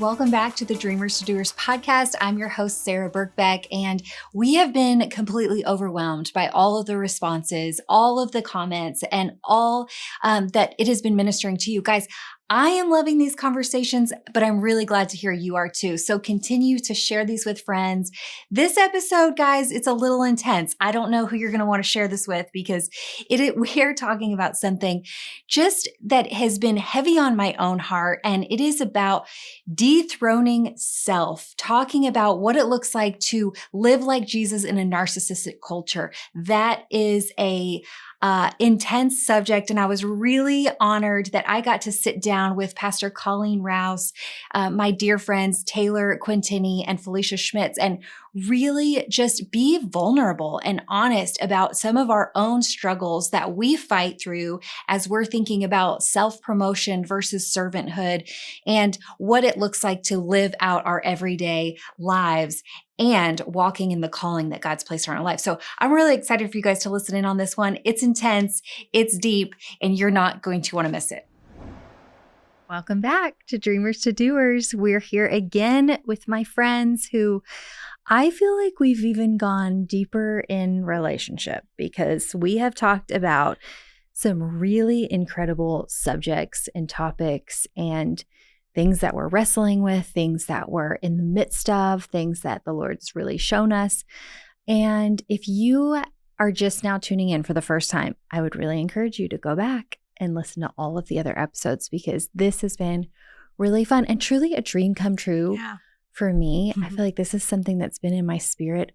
Welcome back to the Dreamers to Doers podcast. I'm your host, Sarah Birkbeck, and we have been completely overwhelmed by all of the responses, all of the comments, and all that it has been ministering to you guys. I am loving these conversations, but I'm really glad to hear you are too. So continue to share these with friends. This episode, guys, it's a little intense. I don't know who you're going to want to share this with because we are talking about something just that has been heavy on my own heart. And it is about dethroning self, talking about what it looks like to live like Jesus in a narcissistic culture. That is a intense subject. And I was really honored that I got to sit down with Pastor Colleen Rouse, my dear friends, Taylor Quintini and Felicia Schmitz, and really just be vulnerable and honest about some of our own struggles that we fight through as we're thinking about self-promotion versus servanthood and what it looks like to live out our everyday lives and walking in the calling that God's placed on our life. So I'm really excited for you guys to listen in on this one. It's intense, it's deep, and you're not going to want to miss it. Welcome back to Dreamers to Doers. We're here again with my friends who I feel like we've even gone deeper in relationship because we have talked about some really incredible subjects and topics and things that we're wrestling with, things that we're in the midst of, things that the Lord's really shown us. And if you are just now tuning in for the first time, I would really encourage you to go back and listen to all of the other episodes because this has been really fun and truly a dream come true for me. I feel like this is something that's been in my spirit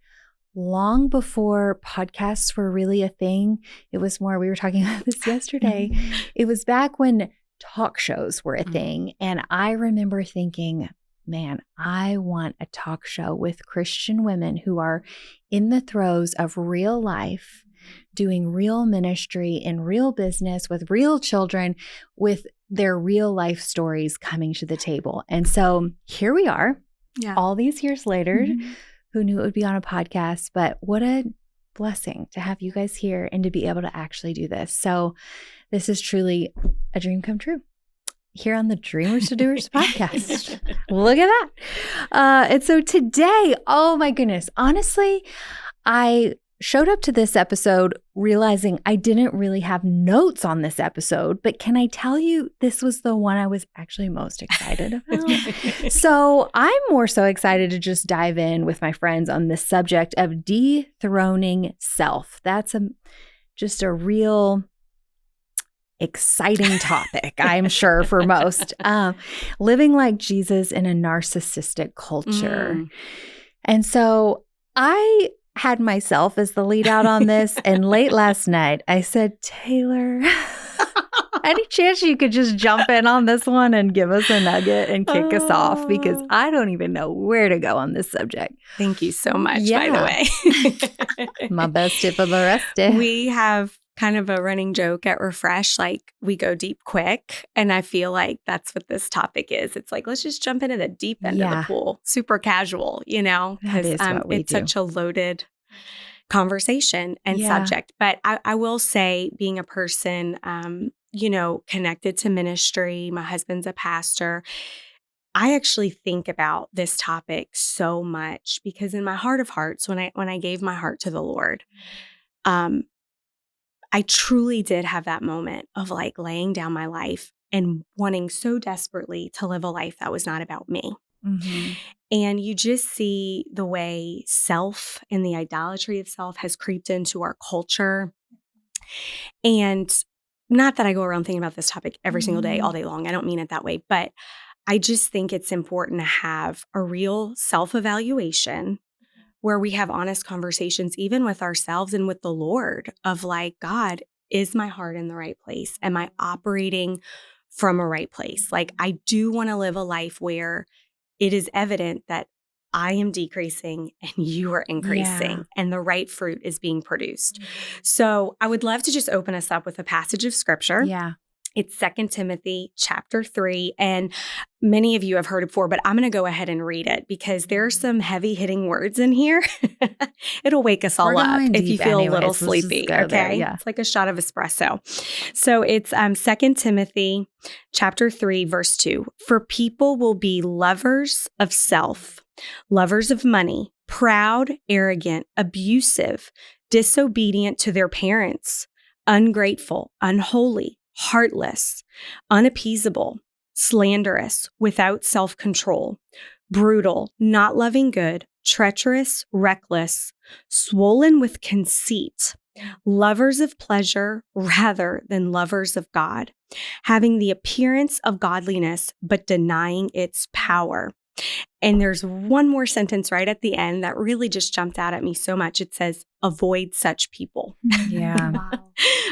long before podcasts were really a thing. It was more, we were talking about this yesterday. It was back when talk shows were a thing. And I remember thinking, man, I want a talk show with Christian women who are in the throes of real life, doing real ministry in real business with real children, with their real life stories coming to the table. And so here we are, all these years later. Who knew it would be on a podcast? But what a blessing to have you guys here and to be able to actually do this. So this is truly a dream come true here on the Dreamers to Doers podcast. Look at that. And so today, oh my goodness, honestly, I showed up to this episode realizing I didn't really have notes on this episode, but can I tell you, this was the one I was actually most excited about. So I'm more so excited to just dive in with my friends on this subject of dethroning self. That's just a real exciting topic, I'm sure, for most. Living like Jesus in a narcissistic culture. And so I had myself as the lead out on this. And late last night, I said, Taylor, any chance you could just jump in on this one and give us a nugget and kick us off? Because I don't even know where to go on this subject. Thank you so much, by the way. My best tip of the rest. We have kind of a running joke at Refresh, like we go deep quick. And I feel like that's what this topic is. It's like, let's just jump into the deep end of the pool. Super casual, because it's such a loaded conversation and subject. But I will say, being a person, connected to ministry, my husband's a pastor, I actually think about this topic so much because in my heart of hearts, when I gave my heart to the Lord, I truly did have that moment of like laying down my life and wanting so desperately to live a life that was not about me. And you just see the way self and the idolatry of self has creeped into our culture. And not that I go around thinking about this topic every single day, all day long. I don't mean it that way. But I just think it's important to have a real self-evaluation where we have honest conversations, even with ourselves and with the Lord, of like, God, is my heart in the right place? Am I operating from a right place? Like, I do want to live a life where it is evident that I am decreasing and you are increasing and the right fruit is being produced. So I would love to just open us up with a passage of scripture. It's 2 Timothy chapter 3. And many of you have heard it before, but I'm going to go ahead and read it because there's some heavy hitting words in here. It'll wake us all up if you feel a little sleepy. Okay. Yeah. It's like a shot of espresso. So it's 2 Timothy chapter 3, verse 2. For people will be lovers of self, lovers of money, proud, arrogant, abusive, disobedient to their parents, ungrateful, unholy, heartless, unappeasable, slanderous, without self-control, brutal, not loving good, treacherous, reckless, swollen with conceit, lovers of pleasure rather than lovers of God, having the appearance of godliness but denying its power. And there's one more sentence right at the end that really just jumped out at me so much. It says, avoid such people. Yeah. Wow.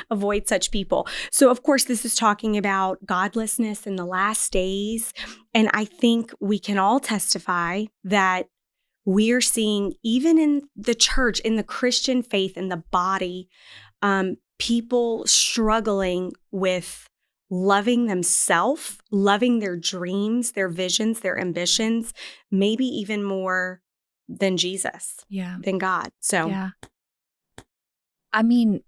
Avoid such people. So, of course, this is talking about godlessness in the last days. And I think we can all testify that we are seeing, even in the church, in the Christian faith, in the body, people struggling with loving themselves, loving their dreams, their visions, their ambitions, maybe even more than Jesus, than God. So, yeah. I mean,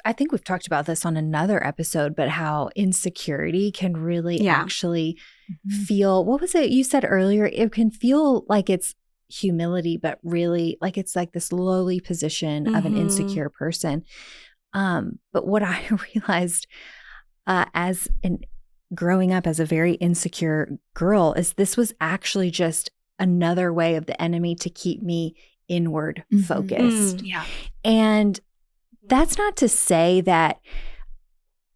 I think we've talked about this on another episode, but how insecurity can really actually feel, what was it you said earlier? It can feel like it's humility, but really like it's like this lowly position of an insecure person. But what I realized as growing up as a very insecure girl is this was actually just another way of the enemy to keep me inward focused. And that's not to say that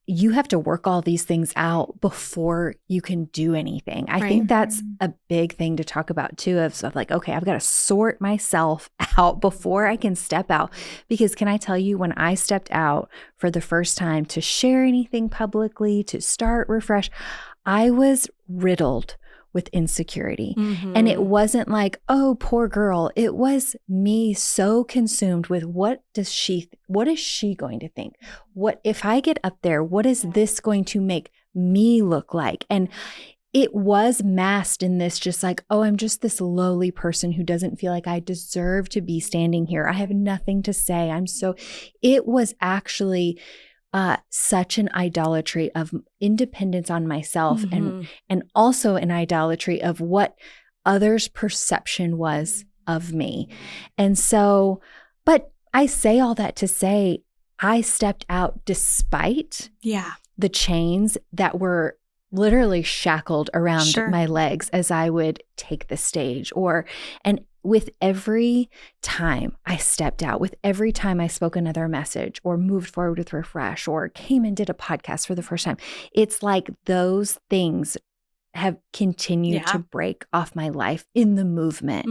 you have to work all these things out before you can do anything. I think that's a big thing to talk about too, of like, okay, I've got to sort myself out before I can step out. Because can I tell you, when I stepped out for the first time to share anything publicly, to start Refresh, I was riddled with insecurity. And it wasn't like, oh, poor girl. It was me so consumed with what is she going to think? What if I get up there, what is this going to make me look like? And it was masked in this just like, oh, I'm just this lowly person who doesn't feel like I deserve to be standing here. I have nothing to say. It was actually such an idolatry of independence on myself and also an idolatry of what others' perception was of me. And so, but I say all that to say, I stepped out despite the chains that were literally shackled around my legs as I would take the stage, and with every time I stepped out, with every time I spoke another message or moved forward with Refresh or came and did a podcast for the first time, it's like those things have continued to break off my life in the movement.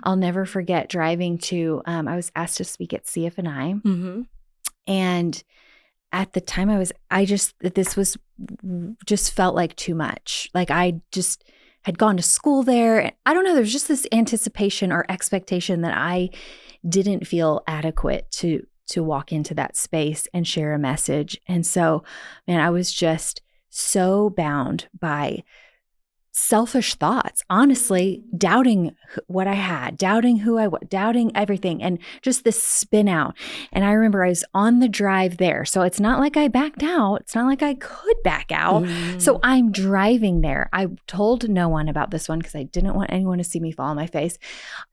I'll never forget driving to, I was asked to speak at CFNI. And at the time this was just felt like too much. Like I just had gone to school there. And I don't know, there's just this anticipation or expectation that I didn't feel adequate to walk into that space and share a message. And so, man, I was just so bound by selfish thoughts, honestly, doubting what I had, doubting who I was, doubting everything, and just this spin out. And I remember I was on the drive there. So it's not like I backed out. It's not like I could back out. So I'm driving there. I told no one about this one because I didn't want anyone to see me fall on my face.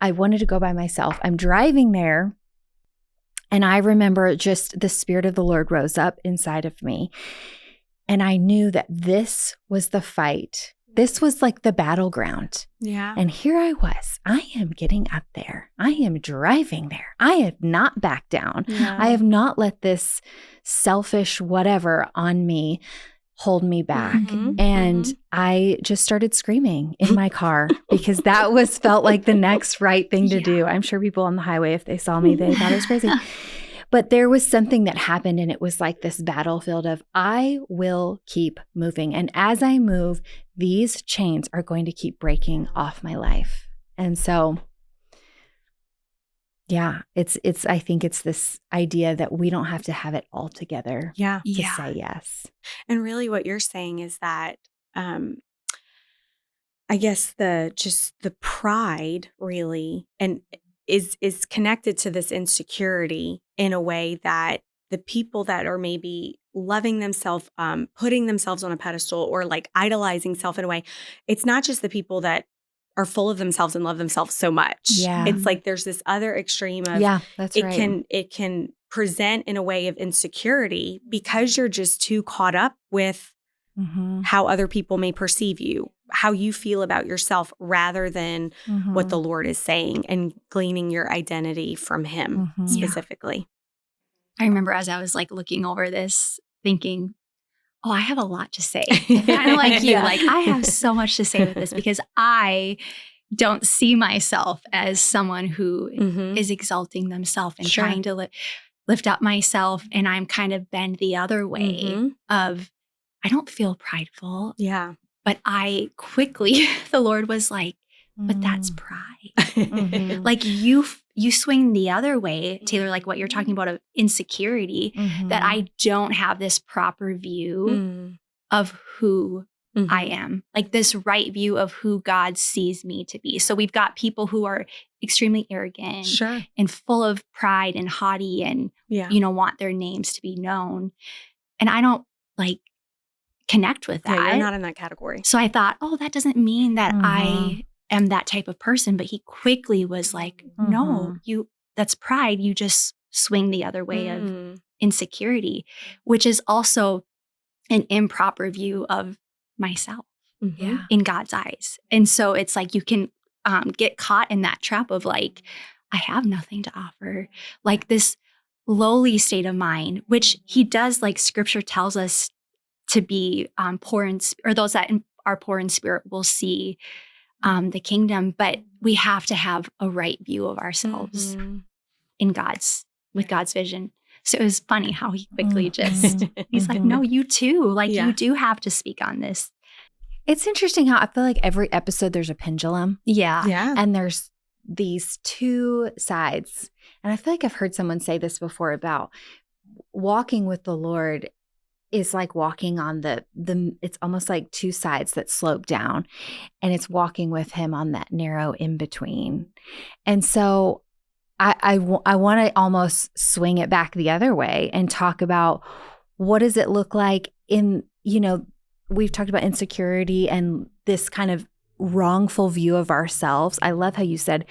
I wanted to go by myself. I'm driving there. And I remember just the Spirit of the Lord rose up inside of me. And I knew that this was the fight. This was like the battleground. And here I was. I am getting up there. I am driving there. I have not backed down. I have not let this selfish whatever on me hold me back. And I just started screaming in my car because that felt like the next right thing to do. I'm sure people on the highway, if they saw me, they thought it was crazy. But there was something that happened, and it was like this battlefield of I will keep moving. And as I move, these chains are going to keep breaking off my life. And so Yeah. I think it's this idea that we don't have to have it all together Yeah. to say yes. And really what you're saying is that, I guess the pride really and is connected to this insecurity in a way that the people that are maybe loving themselves, putting themselves on a pedestal or like idolizing self in a way, it's not just the people that are full of themselves and love themselves so much. Yeah. It's like there's this other extreme of that's it right. can present in a way of insecurity because you're just too caught up with how other people may perceive you, how you feel about yourself, rather than what the Lord is saying and gleaning your identity from Him specifically. I remember as I was like looking over this, thinking, oh, I have a lot to say. Kind of like you, like I have so much to say with this because I don't see myself as someone who is exalting themselves and trying to lift up myself. And I'm kind of bend the other way of, I don't feel prideful. Yeah. But I quickly, the Lord was like, but that's pride. Like you swing the other way, Taylor, like what you're talking about of insecurity, that I don't have this proper view of who I am, like this right view of who God sees me to be. So we've got people who are extremely arrogant and full of pride and haughty and, want their names to be known. And I don't like connect with that. Yeah, you're not in that category. So I thought, oh, that doesn't mean that I am that type of person. But he quickly was like, no, that's pride. You just swing the other way of insecurity, which is also an improper view of myself in God's eyes. And so it's like you can get caught in that trap of like, I have nothing to offer. Like this lowly state of mind, which he does, like scripture tells us to be poor in, or those that are poor in spirit will see the kingdom. But we have to have a right view of ourselves with God's vision. So it was funny how he quickly he's like, no, you too. Like you do have to speak on this. It's interesting how I feel like every episode there's a pendulum. Yeah. And there's these two sides. And I feel like I've heard someone say this before about walking with the Lord is like walking on the it's almost like two sides that slope down, and it's walking with him on that narrow in between. And so I want to almost swing it back the other way and talk about what does it look like in, we've talked about insecurity and this kind of wrongful view of ourselves. I love how you said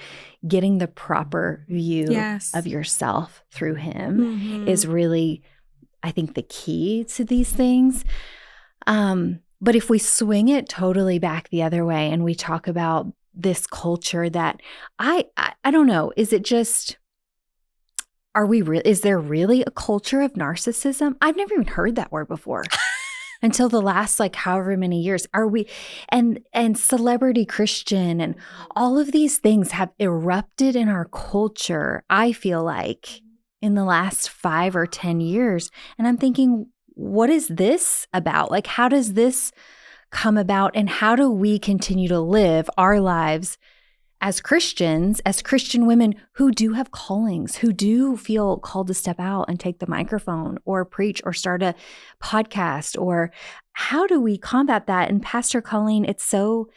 getting the proper view of yourself through him is really, I think, the key to these things. But if we swing it totally back the other way and we talk about this culture that I don't know, is it just, is there really a culture of narcissism? I've never even heard that word before until the last like however many years. Are we, and celebrity Christian and all of these things have erupted in our culture, I feel like, in the last 5 or 10 years. And I'm thinking, what is this about? Like, how does this come about? And how do we continue to live our lives as Christians, as Christian women who do have callings, who do feel called to step out and take the microphone or preach or start a podcast? Or how do we combat that? And Pastor Colleen, it's so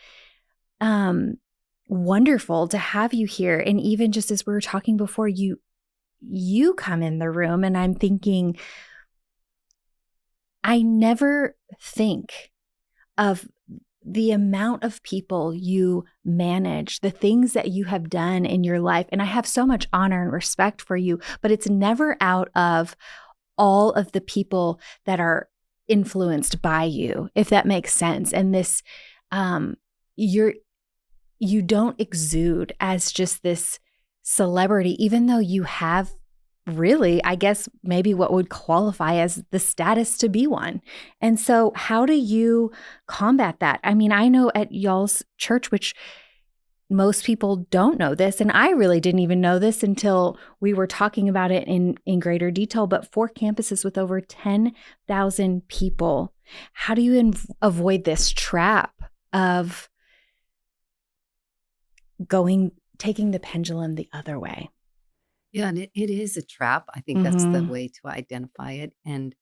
wonderful to have you here. And even just as we were talking before, you come in the room and I'm thinking, I never think of the amount of people you manage, the things that you have done in your life. And I have so much honor and respect for you, but it's never out of all of the people that are influenced by you, if that makes sense. And this, you don't exude as just this celebrity, even though you have really, I guess, maybe what would qualify as the status to be one. And so how do you combat that? I mean, I know at y'all's church, which most people don't know this, and I really didn't even know this until we were talking about it in greater detail, but 4 campuses with over 10,000 people. How do you avoid this trap of taking the pendulum the other way? Yeah, and it is a trap. I think that's the way to identify it. And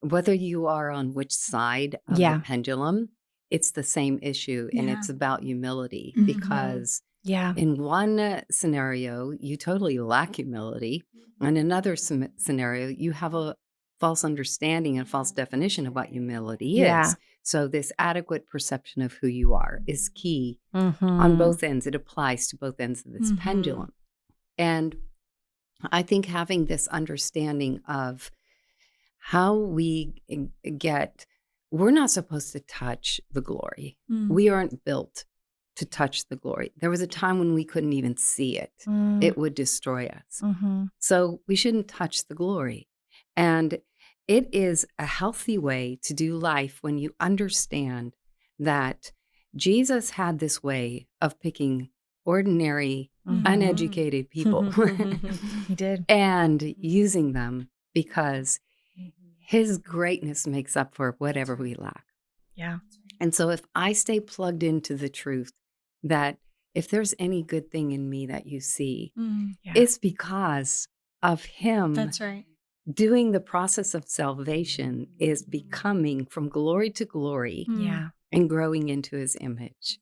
whether you are on which side of the pendulum, it's the same issue. And it's about humility because in one scenario, you totally lack humility. In another scenario, you have a false understanding and false definition of what humility is. So this adequate perception of who you are is key on both ends. It applies to both ends of this pendulum. And I think having this understanding of how we we're not supposed to touch the glory. We aren't built to touch the glory. There was a time when we couldn't even see it. It would destroy us. So we shouldn't touch the glory. And it is a healthy way to do life when you understand that Jesus had this way of picking ordinary, uneducated people. He did. And using them because his greatness makes up for whatever we lack. Yeah. And so if I stay plugged into the truth that if there's any good thing in me that you see, it's because of him. That's right. Doing the process of salvation is becoming from glory to glory and growing into his image.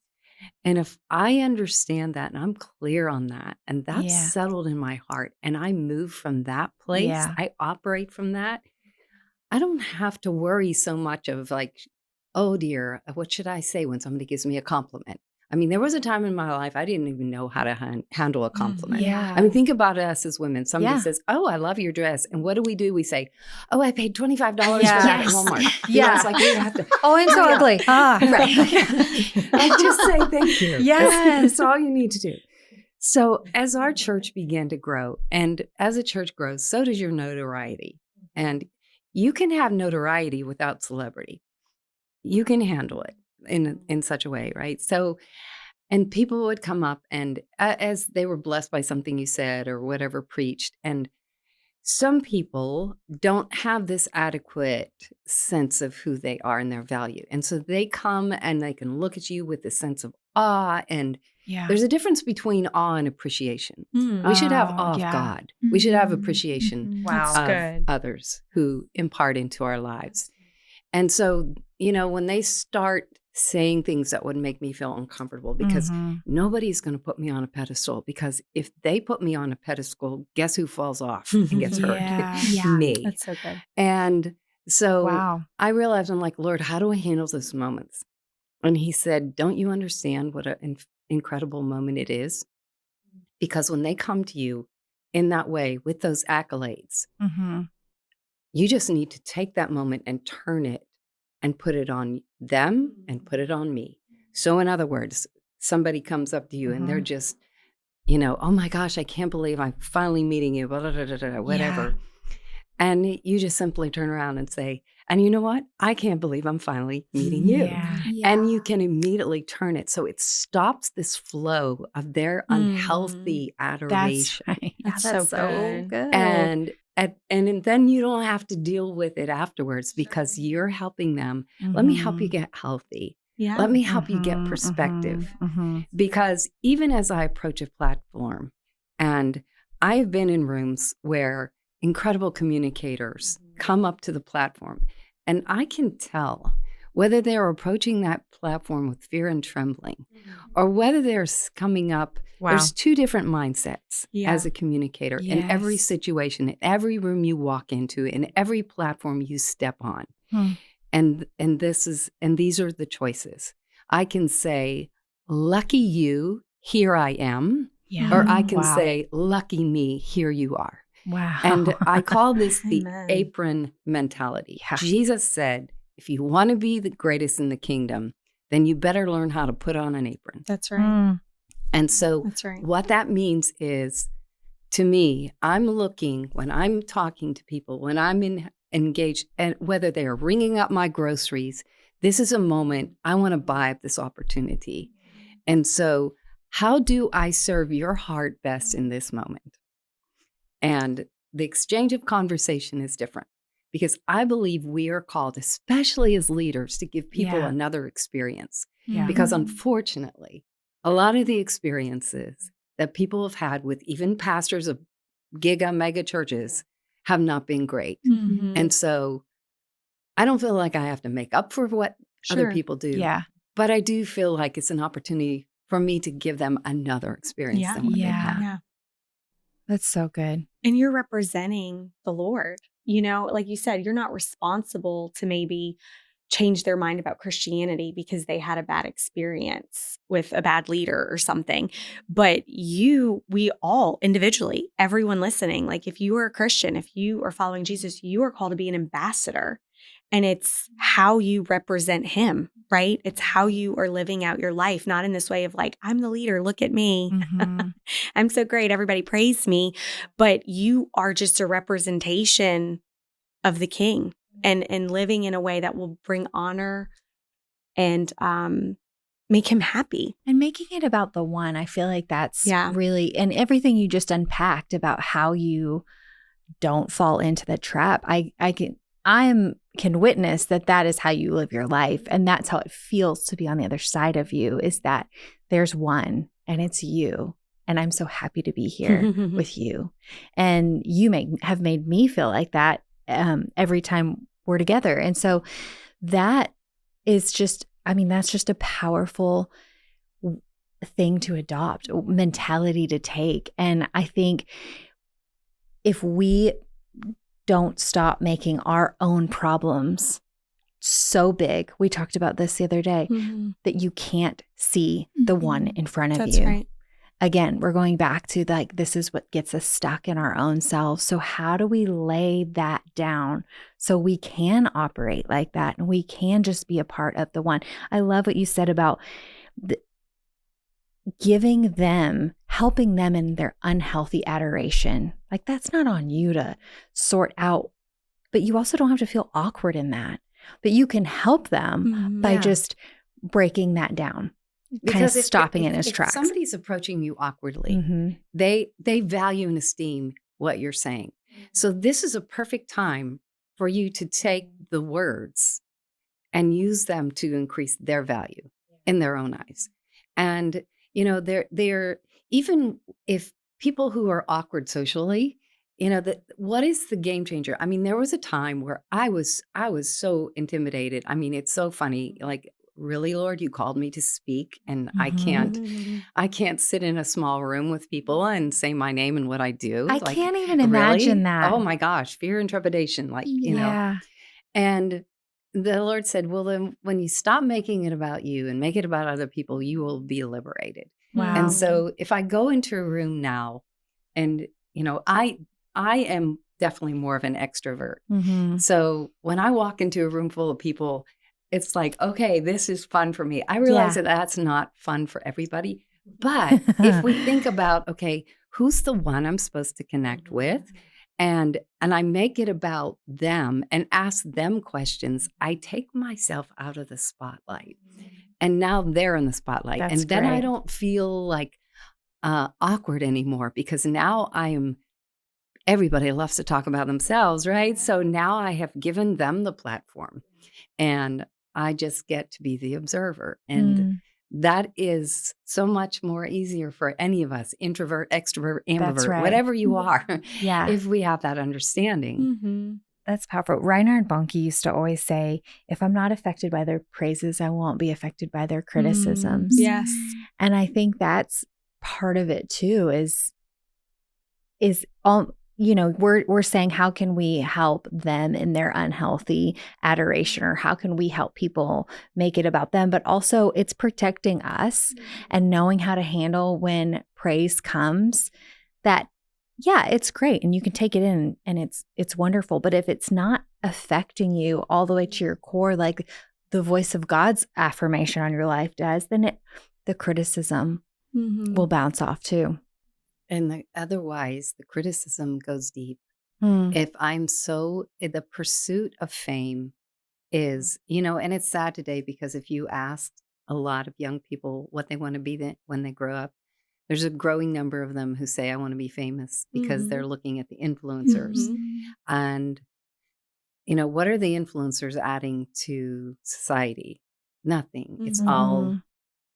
And if I understand that and I'm clear on that and that's settled in my heart and I move from that place, I operate from that, I don't have to worry so much of like, oh dear, what should I say when somebody gives me a compliment? I mean, there was a time in my life I didn't even know how to handle a compliment. I mean, think about us as women. Somebody says, oh, I love your dress. And what do? We say, oh, I paid $25 for that at Walmart. You know, it's like we have to. Oh, I'm so ugly. Right. I just say thank you. That's all you need to do. So as our church began to grow, and as a church grows, so does your notoriety. And you can have notoriety without celebrity. You can handle it in such a way, right? So, and people would come up and as they were blessed by something you said or whatever preached, and some people don't have this adequate sense of who they are and their value. And so they come and they can look at you with a sense of awe. And there's a difference between awe and appreciation. We should have awe of God. We should have appreciation of others who impart into our lives. And so, you know, when they start saying things that would make me feel uncomfortable, because nobody's going to put me on a pedestal, because if they put me on a pedestal, guess who falls off and gets hurt? Me. That's so good. And so I realized, I'm like, Lord, how do I handle those moments? And he said, don't you understand what an incredible moment it is? Because when they come to you in that way with those accolades, you just need to take that moment and turn it and put it on them and put it on me. So in other words, somebody comes up to you and they're just, you know, oh my gosh, I can't believe I'm finally meeting you, blah, blah, blah, blah, whatever. And you just simply turn around and say, and you know what? I can't believe I'm finally meeting you. And you can immediately turn it. So it stops this flow of their unhealthy adoration. That's right. That's so good. And then you don't have to deal with it afterwards because you're helping them. Let me help you get healthy. Let me help you get perspective. Because even as I approach a platform, and I have been in rooms where incredible communicators come up to the platform, and I can tell whether they're approaching that platform with fear and trembling or whether they're coming up. There's two different mindsets as a communicator in every situation, in every room you walk into, in every platform you step on. And these are the choices. I can say, lucky you, here I am. Or I can say, lucky me, here you are. And I call this the apron mentality. Jesus said, if you want to be the greatest in the kingdom, then you better learn how to put on an apron. That's right. And so what that means is, to me, I'm looking, when I'm talking to people, when I'm engaged, and whether they are ringing up my groceries, this is a moment I want to buy up this opportunity. And so how do I serve your heart best in this moment? And the exchange of conversation is different, because I believe we are called, especially as leaders, to give people another experience. Because unfortunately, a lot of the experiences that people have had with even pastors of mega churches have not been great. Mm-hmm. And so I don't feel like I have to make up for what other people do. Yeah. But I do feel like it's an opportunity for me to give them another experience than what they've had. Yeah. That's so good. And you're representing the Lord. You know, like you said, you're not responsible to maybe change their mind about Christianity because they had a bad experience with a bad leader or something. But we all individually, everyone listening, like if you are a Christian, if you are following Jesus, you are called to be an ambassador. And it's how you represent him, right? It's how you are living out your life, not in this way of like, I'm the leader, look at me. Mm-hmm. I'm so great, everybody praise me. But you are just a representation of the King and living in a way that will bring honor and make him happy. And making it about the one, I feel like that's Yeah. really, and everything you just unpacked about how you don't fall into the trap. I can witness that is how you live your life. And that's how it feels to be on the other side of you, is that there's one and it's you. And I'm so happy to be here with you. And you have made me feel like that every time we're together. And so that is just, that's just a powerful thing to adopt, mentality to take. And I think if we don't stop making our own problems so big, we talked about this the other day, that you can't see the one in front of That's you. right. Again, we're going back to like, this is what gets us stuck in our own selves. So how do we lay that down so we can operate like that and we can just be a part of the one? I love what you said about giving them, helping them in their unhealthy adoration. Like that's not on you to sort out, but you also don't have to feel awkward in that. But you can help them by just breaking that down. Because kind of stopping in its tracks. If somebody's approaching you awkwardly, they value and esteem what you're saying. So this is a perfect time for you to take the words and use them to increase their value in their own eyes. And, they're even if people who are awkward socially, what is the game changer? There was a time where I was so intimidated. It's so funny. Like, really, Lord, you called me to speak, and I can't sit in a small room with people and say my name and what I do. I can't even imagine that. Oh my gosh, fear and trepidation, And the Lord said, well, then when you stop making it about you and make it about other people, you will be liberated. Wow. And so if I go into a room now and, I am definitely more of an extrovert. So when I walk into a room full of people, it's like, okay, this is fun for me. I realize that that's not fun for everybody. But if we think about, okay, who's the one I'm supposed to connect with? And I make it about them and ask them questions, I take myself out of the spotlight. And now they're in the spotlight. That's and then great. I don't feel like awkward anymore, because now everybody loves to talk about themselves, right? So now I have given them the platform and I just get to be the observer. And that is so much more easier for any of us, introvert, extrovert, ambivert, whatever you are, if we have that understanding. That's powerful. Reinhard Bonnke used to always say, if I'm not affected by their praises, I won't be affected by their criticisms. Yes. And I think that's part of it too, is we're saying, how can we help them in their unhealthy adoration, or how can we help people make it about them? But also it's protecting us and knowing how to handle when praise comes, that, it's great. And you can take it in and it's wonderful. But if it's not affecting you all the way to your core, like the voice of God's affirmation on your life does, then the criticism will bounce off too. And otherwise, the criticism goes deep. If the pursuit of fame is, and it's sad today, because if you ask a lot of young people what they want to be when they grow up, there's a growing number of them who say, I want to be famous, because they're looking at the influencers. And, what are the influencers adding to society? Nothing. It's all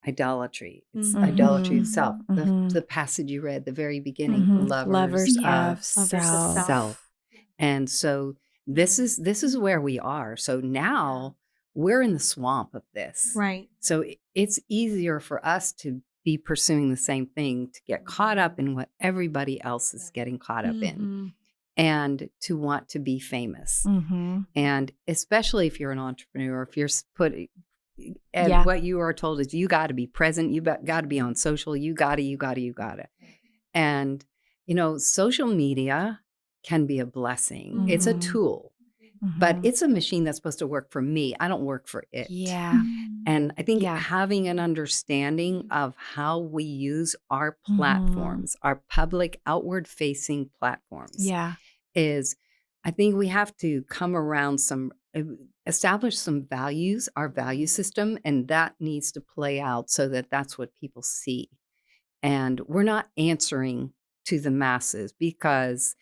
idolatry. It's idolatry of self. The passage you read, the very beginning, lovers of self. And so this is where we are. So now we're in the swamp of this. Right. So it's easier for us to be pursuing the same thing, to get caught up in what everybody else is getting caught up in, and to want to be famous. And especially if you're an entrepreneur, if you're put, and what you are told is you got to be present, you got to be on social, you got to. And, social media can be a blessing. It's a tool. But it's a machine that's supposed to work for me. I don't work for it. Yeah. And I think having an understanding of how we use our platforms, our public outward-facing platforms, is, I think we have to come around establish some values, our value system, and that needs to play out so that that's what people see. And we're not answering to the masses because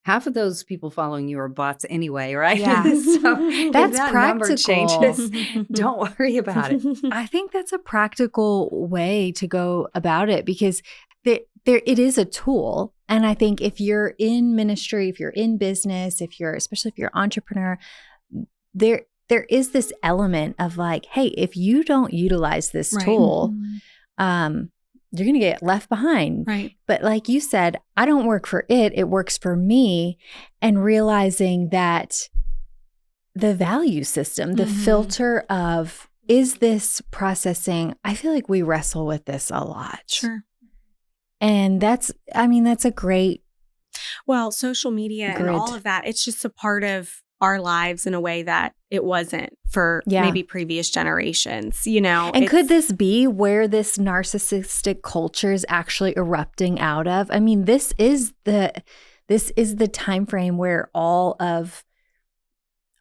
half of those people following you are bots anyway, right? Yeah. So That's that practical. Number changes, don't worry about it. I think that's a practical way to go about it because it is a tool. And I think if you're in ministry, if you're in business, especially if you're an entrepreneur, there is this element of like, hey, if you don't utilize this tool, you're going to get left behind. Right. But like you said, I don't work for it. It works for me. And realizing that the value system, the filter of, is this processing? I feel like we wrestle with this a lot. Sure. And that's a great. Well, social media and all of that, it's just a part of our lives in a way that it wasn't for maybe previous generations, And could this be where this narcissistic culture is actually erupting out of? I mean, this is the time frame where all of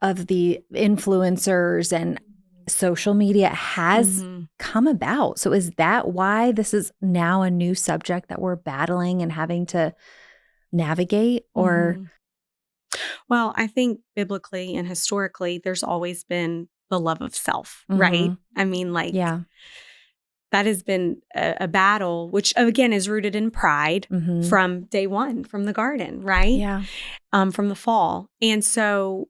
the influencers and social media has come about. So is that why this is now a new subject that we're battling and having to navigate? Or Well, I think biblically and historically, there's always been the love of self, right? I mean, that has been a battle, which again is rooted in pride from day one, from the garden, right? Yeah. From the fall. And so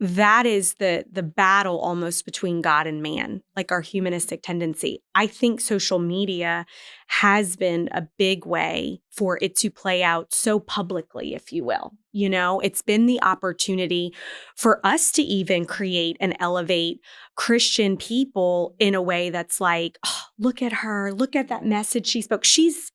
that is the battle almost between God and man, like our humanistic tendency. I think social media has been a big way for it to play out so publicly, if you will. It's been the opportunity for us to even create and elevate Christian people in a way that's like, oh, look at her, look at that message she spoke. She's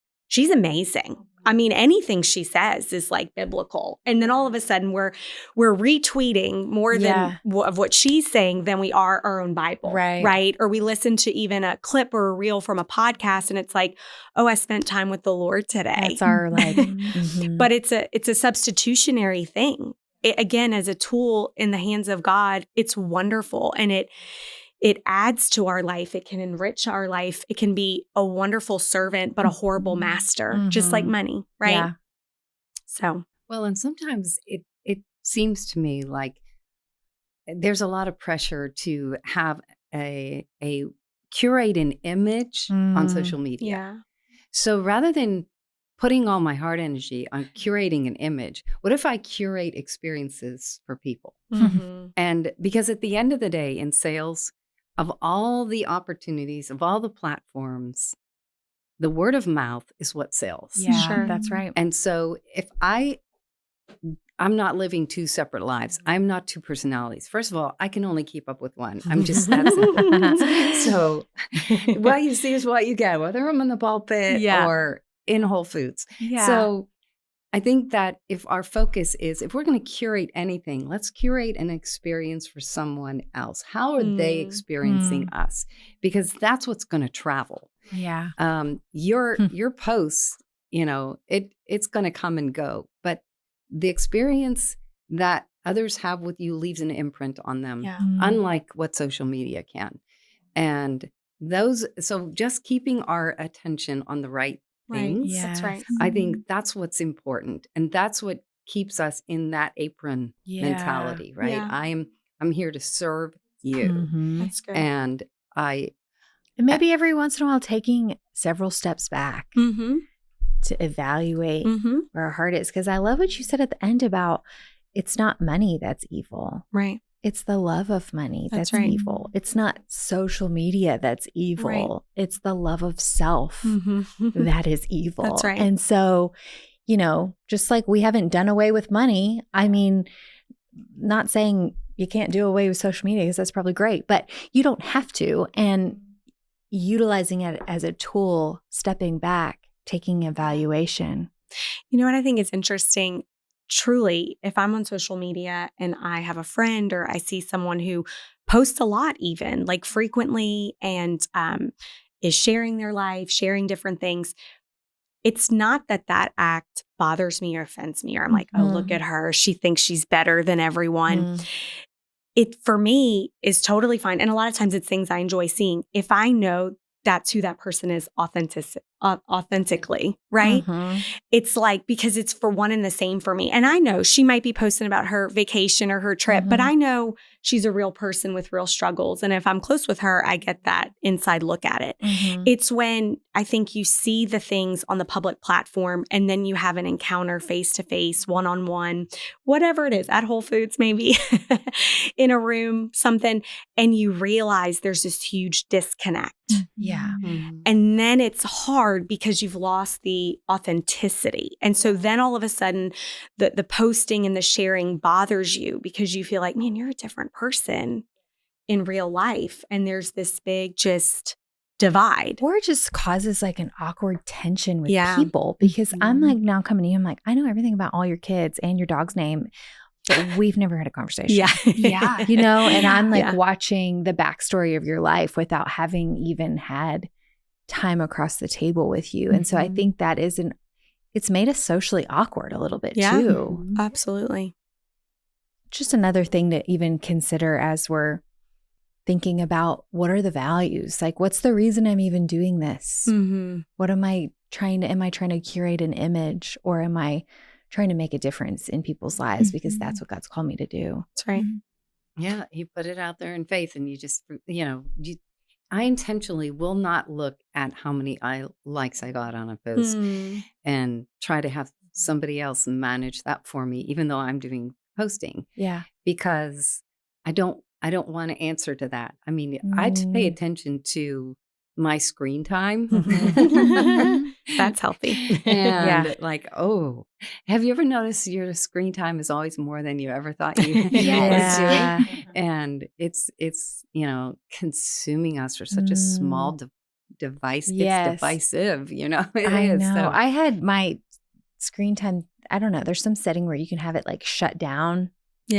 amazing. I mean, anything she says is like biblical. And then all of a sudden we're retweeting more than of what she's saying than we are our own Bible. Right. Or we listen to even a clip or a reel from a podcast and it's like, oh, I spent time with the Lord today. That's our But it's a substitutionary thing. Again, as a tool in the hands of God, it's wonderful. And it adds to our life. It can enrich our life. It can be a wonderful servant, but a horrible master, just like money, right? Yeah. So. Well, and sometimes it seems to me like there's a lot of pressure to have a curate an image on social media. Yeah. So rather than putting all my heart energy on curating an image, what if I curate experiences for people? And because at the end of the day in sales, of all the opportunities, of all the platforms, the word of mouth is what sells. Yeah, sure. That's right. And so if I'm not living two separate lives. I'm not two personalities. First of all, I can only keep up with one. I'm just that simple. So what you see is what you get, whether I'm in the pulpit or in Whole Foods. Yeah. So I think that if our focus is, if we're going to curate anything, let's curate an experience for someone else. How are they experiencing us? Because that's what's going to travel. Yeah. Your posts, it's going to come and go, but the experience that others have with you leaves an imprint on them, unlike what social media can. And so just keeping our attention on the right things. Yes. That's right. I think that's what's important. And that's what keeps us in that apron mentality, right? Yeah. I'm here to serve you. That's good. And And maybe every once in a while taking several steps back to evaluate where our heart is. Because I love what you said at the end about it's not money that's evil. Right. It's the love of money that's right. evil. It's not social media that's evil. Right. It's the love of self that is evil. That's right. And so, you know, just like we haven't done away with money, I mean, not saying you can't do away with social media because that's probably great, but you don't have to. And utilizing it as a tool, stepping back, taking evaluation. You know what I think is interesting? Truly, if I'm on social media and I have a friend or I see someone who posts a lot, even like frequently, and is sharing their life, sharing different things, it's not that act bothers me or offends me, or I'm like, oh, look at her. She thinks she's better than everyone. It, for me, is totally fine. And a lot of times it's things I enjoy seeing. If I know that's who that person is authentically, right? It's like, because it's for one and the same for me. And I know she might be posting about her vacation or her trip, but I know she's a real person with real struggles. And if I'm close with her, I get that inside look at it. It's when I think you see the things on the public platform and then you have an encounter face-to-face, one-on-one, whatever it is, at Whole Foods maybe, in a room, something, and you realize there's this huge disconnect. Yeah. And then it's hard because you've lost the authenticity. And so then all of a sudden the posting and the sharing bothers you because you feel like, man, you're a different person in real life. And there's this big just divide. Or it just causes like an awkward tension with people because I'm like now coming to you, I'm like, I know everything about all your kids and your dog's name, but we've never had a conversation. Yeah. You know, and I'm like watching the backstory of your life without having even had time across the table with you. And so I think that it's made us socially awkward a little bit too. Absolutely. Just another thing to even consider as we're thinking about what are the values? Like, what's the reason I'm even doing this? What am I trying to curate an image, or am I trying to make a difference in people's lives because that's what God's called me to do? That's right. Yeah. You put it out there in faith and you just, I intentionally will not look at how many likes I got on a post and try to have somebody else manage that for me, even though I'm doing posting. Yeah. Because I don't want to answer to that. I mean, I pay attention to my screen time. That's healthy. And like, oh, have you ever noticed your screen time is always more than you ever thought you was doing? And it's consuming us for such a small device. It's divisive, It is. Know. So I had my screen time, I don't know, there's some setting where you can have it like shut down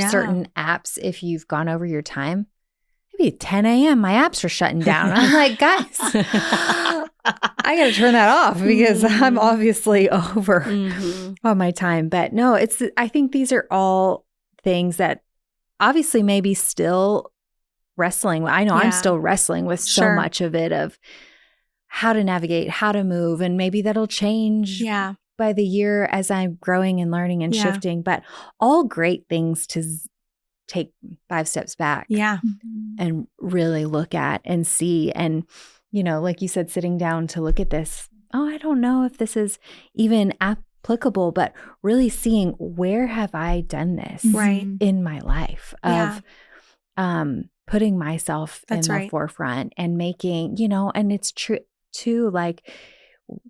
certain apps if you've gone over your time. Maybe at 10 a.m. my apps are shutting down. I'm like, guys, I got to turn that off because I'm obviously over on my time. But no, I think these are all things that obviously maybe still wrestling. I know I'm still wrestling with so much of it, of how to navigate, how to move, and maybe that'll change by the year as I'm growing and learning and shifting. But all great things to take 5 steps back and really look at and see. And, like you said, sitting down to look at this, I don't know if this is even applicable, but really seeing where have I done this in my life of putting myself in the forefront and making, and it's true too, like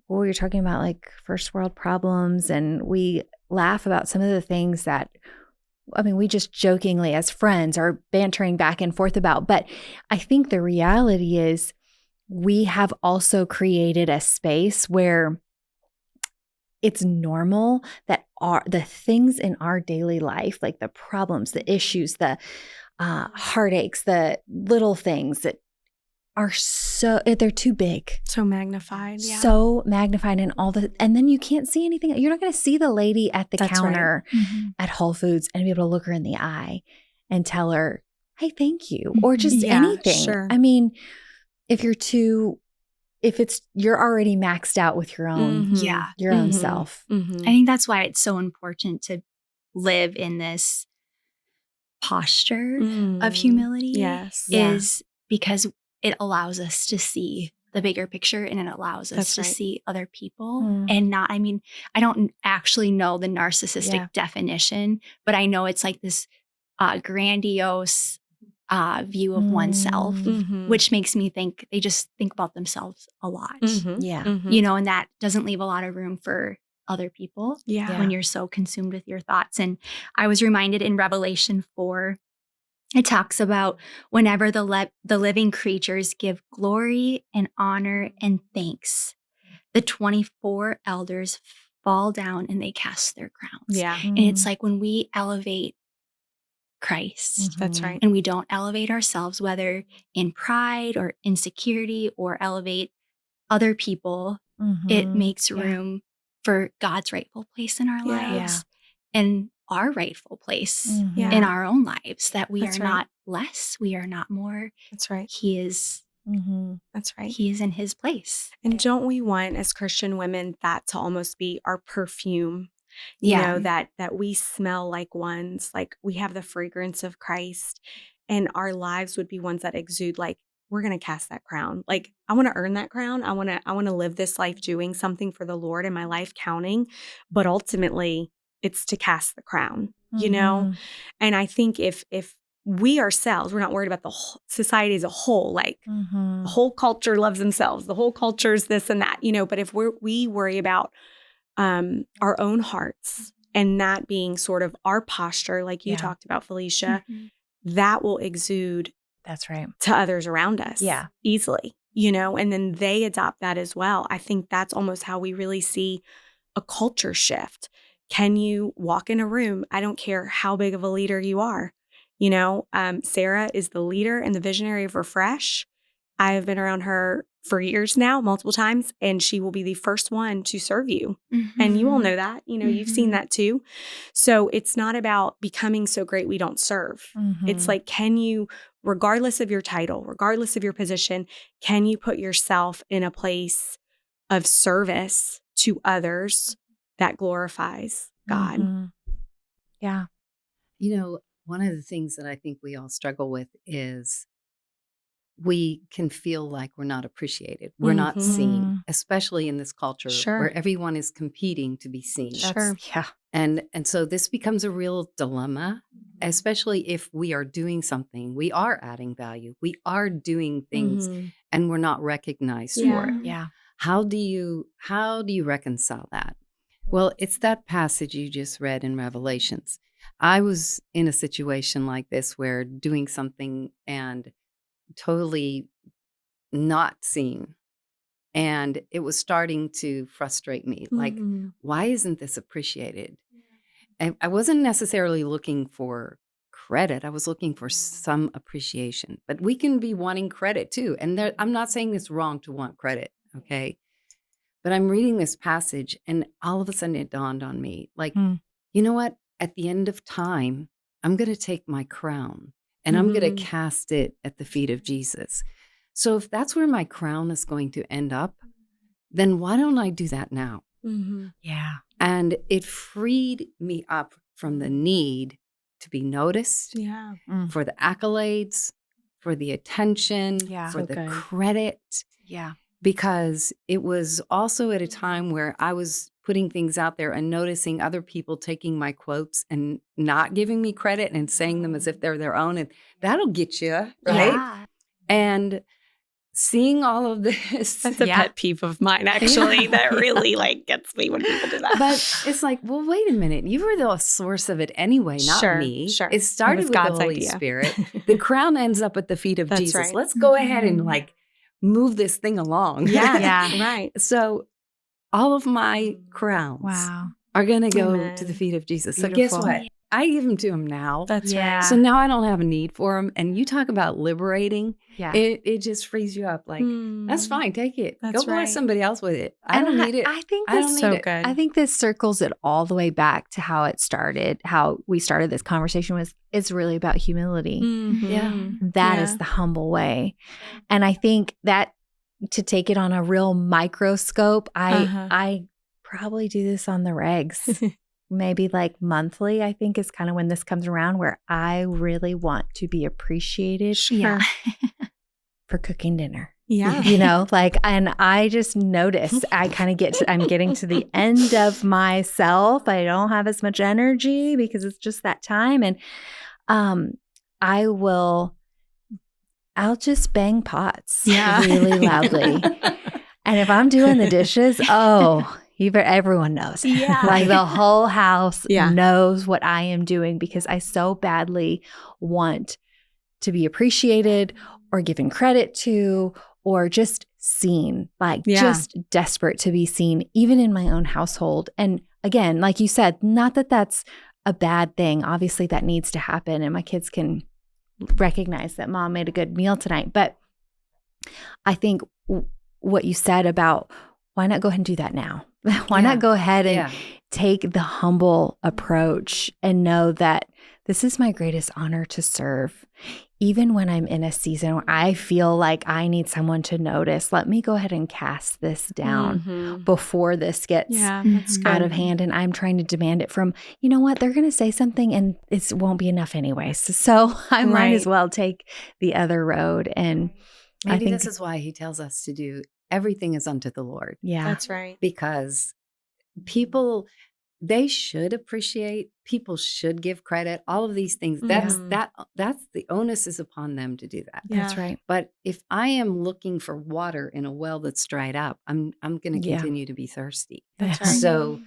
what you're talking about, like first world problems. And we laugh about some of the things that, we just jokingly as friends are bantering back and forth about. But I think the reality is we have also created a space where it's normal that the things in our daily life, like the problems, the issues, the heartaches, the little things that are they're too big. So magnified. Yeah. So magnified and then you can't see anything. You're not going to see the lady at the counter at Whole Foods and be able to look her in the eye and tell her, hey, thank you. Or just anything. Sure. I mean, if you're already maxed out with your own, your own self. I think that's why it's so important to live in this posture of humility. Yes. Is because it allows us to see the bigger picture, and it allows us to see other people and not, I mean, I don't actually know the narcissistic definition, but I know it's like this grandiose view of oneself, which makes me think they just think about themselves a lot. You know, and that doesn't leave a lot of room for other people when you're so consumed with your thoughts. And I was reminded in Revelation 4, it talks about whenever the living creatures give glory and honor and thanks, the 24 elders fall down and they cast their crowns. And it's like when we elevate Christ, That's right. and we don't elevate ourselves, whether in pride or insecurity, or elevate other people, it makes room for God's rightful place in our lives and our rightful place in our own lives, that we are not less, we are not more. That's right. He is. That's right. He is in his place. And don't we want, as Christian women, that to almost be our perfume? You know, that we smell like ones, like we have the fragrance of Christ, and our lives would be ones that exude like, we're going to cast that crown. Like, I want to earn that crown. I want to live this life doing something for the Lord and my life counting. But ultimately, it's to cast the crown, you know? And I think if we ourselves, we're not worried about the whole society as a whole, like the whole culture loves themselves, the whole culture is this and that, you know, but if we worry about our own hearts and that being sort of our posture, like you talked about, Felicia, that will exude to others around us easily, you know, and then they adopt that as well. I think that's almost how we really see a culture shift. Can you walk in a room? I don't care how big of a leader you are. You know, Sarah is the leader and the visionary of Refresh. I have been around her for years now, multiple times, and she will be the first one to serve you. And you all know that, you know, you've seen that too. So it's not about becoming so great we don't serve. It's like, can you, regardless of your title, regardless of your position, can you put yourself in a place of service to others that glorifies God? Yeah. You know, one of the things that I think we all struggle with is we can feel like we're not appreciated. We're not seen, especially in this culture where everyone is competing to be seen. And so this becomes a real dilemma, especially if we are doing something. We are adding value. We are doing things and we're not recognized for it. How do you reconcile that? Well, it's that passage you just read in Revelations. I was in a situation like this where doing something and totally not seen. And it was starting to frustrate me. Like, why isn't this appreciated? And I wasn't necessarily looking for credit. I was looking for some appreciation. But we can be wanting credit too. And I'm not saying it's wrong to want credit, okay? But I'm reading this passage and all of a sudden it dawned on me, like, you know what? At the end of time, I'm going to take my crown and I'm going to cast it at the feet of Jesus. So if that's where my crown is going to end up, then why don't I do that now? And it freed me up from the need to be noticed, for the accolades, for the attention, for the credit. Because it was also at a time where I was putting things out there and noticing other people taking my quotes and not giving me credit and saying them as if they're their own. And that'll get you, right? And seeing all of this. That's a pet peeve of mine, actually. That really like gets me when people do that. But it's like, well, wait a minute. You were the source of it anyway, not me. It started with God's the Holy Spirit. The crown ends up at the feet of Jesus. Right. Let's go ahead and like move this thing along. Right. So all of my crowns are going to go to the feet of Jesus. Beautiful. So guess what? I give them to him now. That's right. So now I don't have a need for him. And you talk about liberating. It just frees you up. Like, that's fine. Take it. Go bless somebody else with it. I don't need it. I think that's so good. I think this circles it all the way back to how it started, how we started this conversation was, it's really about humility. That is the humble way. And I think that to take it on a real microscope, I probably do this on the regs. Maybe like monthly, I think is kind of when this comes around where I really want to be appreciated. for cooking dinner. Yeah. You know, like, and I just notice I'm getting to the end of myself. I don't have as much energy because it's just that time. And I'll just bang pots really loudly. And if I'm doing the dishes, everyone knows. Yeah. Like the whole house knows what I am doing because I so badly want to be appreciated or given credit to or just seen, like just desperate to be seen, even in my own household. And again, like you said, not that that's a bad thing. Obviously, that needs to happen and my kids can recognize that mom made a good meal tonight. But I think what you said about why not go ahead and do that now? Why not go ahead and take the humble approach and know that this is my greatest honor to serve. Even when I'm in a season where I feel like I need someone to notice, let me go ahead and cast this down before this gets out of hand and I'm trying to demand it from, you know what, they're going to say something and it won't be enough anyways. So I might as well take the other road. And maybe I think this is why he tells us to do everything is unto the Lord. Yeah. That's right. Because people, they should appreciate, people should give credit, all of these things. That's the onus is upon them to do that. That's right. But if I am looking for water in a well that's dried up, I'm going to continue to be thirsty. That's right. So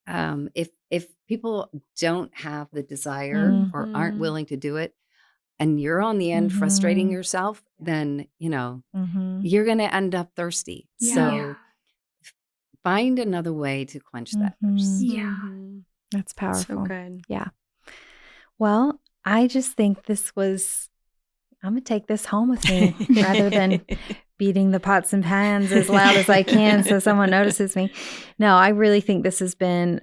if people don't have the desire or aren't willing to do it, and you're on the end frustrating yourself, then, you're going to end up thirsty. Yeah. So find another way to quench that thirst. Yeah. That's powerful. So good. Yeah. Well, I just think I'm going to take this home with me rather than beating the pots and pans as loud as I can so someone notices me. No, I really think this has been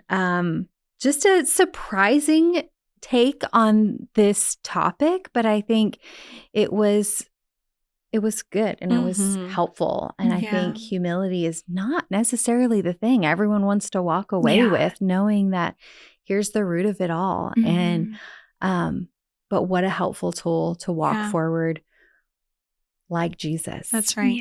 just a surprising take on this topic, but I think it was good and it was helpful. And I think humility is not necessarily the thing everyone wants to walk away with, knowing that here's the root of it all. And but what a helpful tool to walk forward like Jesus. That's right.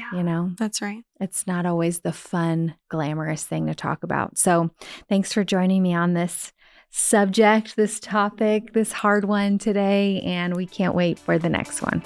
That's right. It's not always the fun, glamorous thing to talk about. So thanks for joining me on this subject, this topic, this hard one today, and we can't wait for the next one.